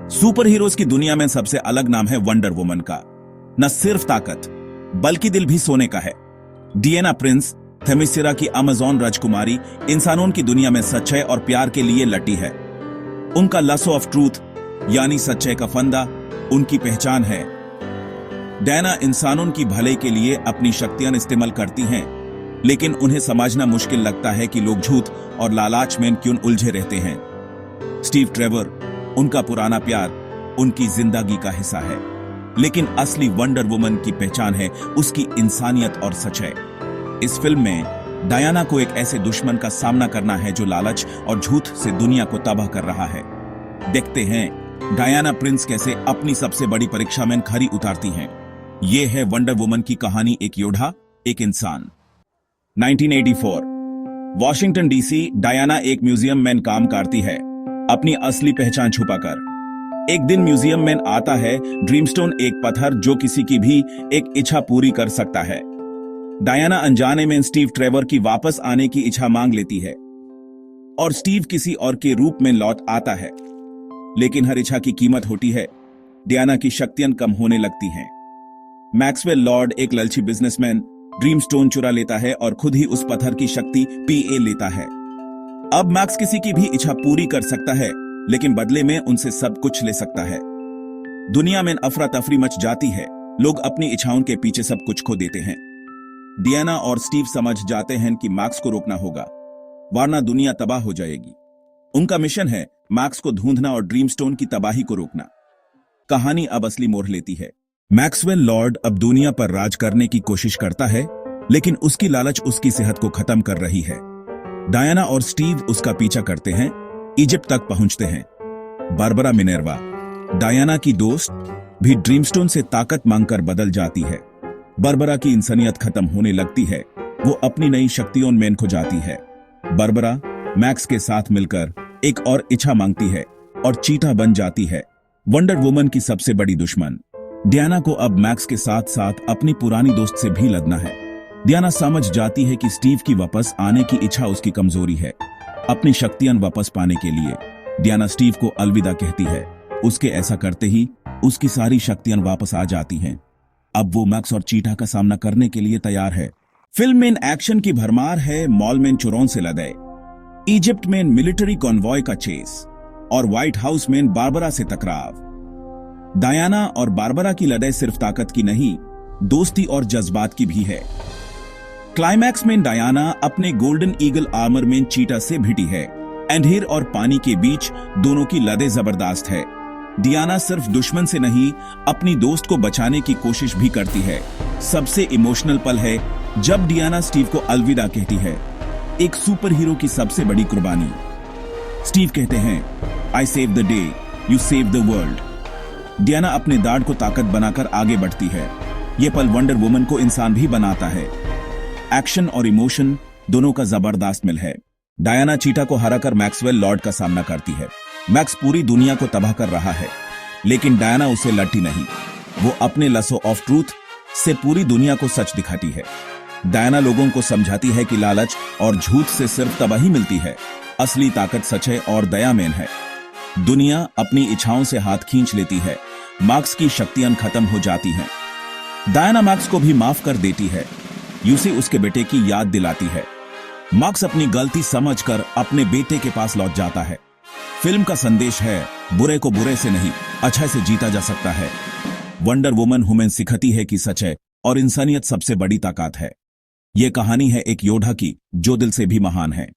Super heroes की दुनिया में सबसे अलग नाम है वंडर वुमन का। न सिर्फ ताकत बल्कि दिल भी सोने का है। डियाना प्रिंस, थेमिसिरा की अमेज़न राजकुमारी, इंसानों की दुनिया में सच्चाई और प्यार के लिए लटी है। उनका लसो ऑफ ट्रूथ यानी सच्चाई का फंदा उनकी पहचान है। डायना इंसानों की भले के लिए अपनी शक्तियां इस्तेमाल करती हैं, लेकिन उन्हें समझना मुश्किल लगता है कि लोग झूठ और लालच में क्यों उलझे रहते हैं। स्टीव ट्रेवर, उनका पुराना प्यार, उनकी जिंदगी का हिस्सा है, लेकिन असली वंडर वुमन की पहचान है उसकी इंसानियत और सच्चाई। इस फिल्म में डायना को एक ऐसे दुश्मन का सामना करना है जो लालच और झूठ से दुनिया को तबाह कर रहा है। देखते हैं डायना प्रिंस कैसे अपनी सबसे बड़ी परीक्षा में खरी उतारती हैं। ये है वंडर वुमन की कहानी, एक योद्धा, एक इंसान। 1984 वॉशिंगटन डीसी। डायना एक म्यूजियम में काम करती है, अपनी असली पहचान छुपाकर। एक दिन म्यूजियम में आता है ड्रीमस्टोन, एक पत्थर जो किसी की भी एक इच्छा पूरी कर सकता है। डायना अनजाने में स्टीव ट्रेवर की वापस आने की इच्छा मांग लेती है और स्टीव किसी और के रूप में लौट आता है, लेकिन हर इच्छा की कीमत होती है। डायना की शक्तियां कम होने लगती हैं। मैक्सवेल लॉर्ड, एक लालची बिजनेसमैन, ड्रीमस्टोन चुरा लेता है और खुद ही उस पत्थर की शक्ति पीए लेता है। अब मैक्स किसी की भी इच्छा पूरी कर सकता है, लेकिन बदले में उनसे सब कुछ ले सकता है। दुनिया में अफरा तफरी मच जाती है, लोग अपनी इच्छाओं के पीछे सब कुछ खो देते हैं। डियाना और स्टीव समझ जाते हैं कि मैक्स को रोकना होगा, वरना दुनिया तबाह हो जाएगी। उनका मिशन है मैक्स को ढूंढना और ड्रीमस्टोन की तबाही को रोकना। कहानी अब असली मोड़ लेती है। मैक्सवेल लॉर्ड अब दुनिया पर राज करने की कोशिश करता है, लेकिन उसकी लालच उसकी सेहत को खत्म कर रही है। डायना और स्टीव उसका पीछा करते हैं, इजिप्ट तक पहुंचते हैं। बारबरा मिनर्वा, डायना की दोस्त, भी ड्रीमस्टोन से ताकत मांगकर बदल जाती है। बारबरा की इंसानियत खत्म होने लगती है, वो अपनी नई शक्तियों में खो जाती है। बारबरा मैक्स के साथ मिलकर एक और इच्छा मांगती है और चीता बन जाती है, वंडर वुमन की सबसे बड़ी दुश्मन। डायना को अब मैक्स के साथ साथ अपनी पुरानी दोस्त से भी लड़ना है। डायना समझ जाती है कि स्टीव की वापस आने की इच्छा उसकी कमजोरी है। अपनी शक्तियां वापस पाने के लिए डायना स्टीव को अलविदा कहती है। उसके ऐसा करते ही उसकी सारी शक्तियां वापस आ जाती हैं। अब वो मैक्स और चीता का सामना करने के लिए तैयार है। फिल्म में एक्शन की भरमार है, मॉल में चोरों से लड़ाई, इजिप्ट में मिलिट्री कॉन्वॉय का चेस और व्हाइट हाउस में बारबरा से टकराव। डायना और बारबरा की लड़ाई सिर्फ ताकत की नहीं, दोस्ती और जज्बात की भी है। क्लाइमैक्स में डायना अपने गोल्डन ईगल आर्मर में चीता से भिड़ी है। अंधेर और पानी के बीच दोनों की लड़ाई जबरदस्त है। डायना सिर्फ दुश्मन से नहीं, अपनी दोस्त को बचाने की कोशिश भी करती है। सबसे इमोशनल पल है जब डायना स्टीव को अलविदा कहती है, एक सुपर हीरो की सबसे बड़ी कुर्बानी। स्टीव कहते हैं, I save the day, you save the world. Diana अपने दाढ़ को ताकत बनाकर आगे बढ़ती है। यह पल वंडर वुमन को इंसान भी बनाता है। एक्शन और इमोशन दोनों का जबरदस्त मिल है। डायना चीता को हराकर मैक्सवेल लॉर्ड का सामना करती है। मैक्स पूरी दुनिया को तबाह कर रहा है, लेकिन डायना उसे लड़ती नहीं। वो अपने लसो ऑफ ट्रूथ से पूरी दुनिया को सच दिखाती है। डायना लोगों को समझाती है कि लालच और झूठ से सिर्फ तबाही मिलती है, असली ताकत सच्चाई और दया में है। दुनिया अपनी इच्छाओं से हाथ खींच लेती है, मैक्स की शक्तियां खत्म हो जाती हैं। डायना मैक्स को भी माफ कर देती है, यूसी उसके बेटे की याद दिलाती है। मैक्स अपनी गलती समझकर अपने बेटे के पास लौट जाता है। फिल्म का संदेश है, बुरे को बुरे से नहीं, अच्छे से जीता जा सकता है। वंडर वुमन हमें सिखाती है कि सच्चाई और इंसानियत सबसे बड़ी ताकत है। यह कहानी है एक योद्धा की जो दिल से भी महान है।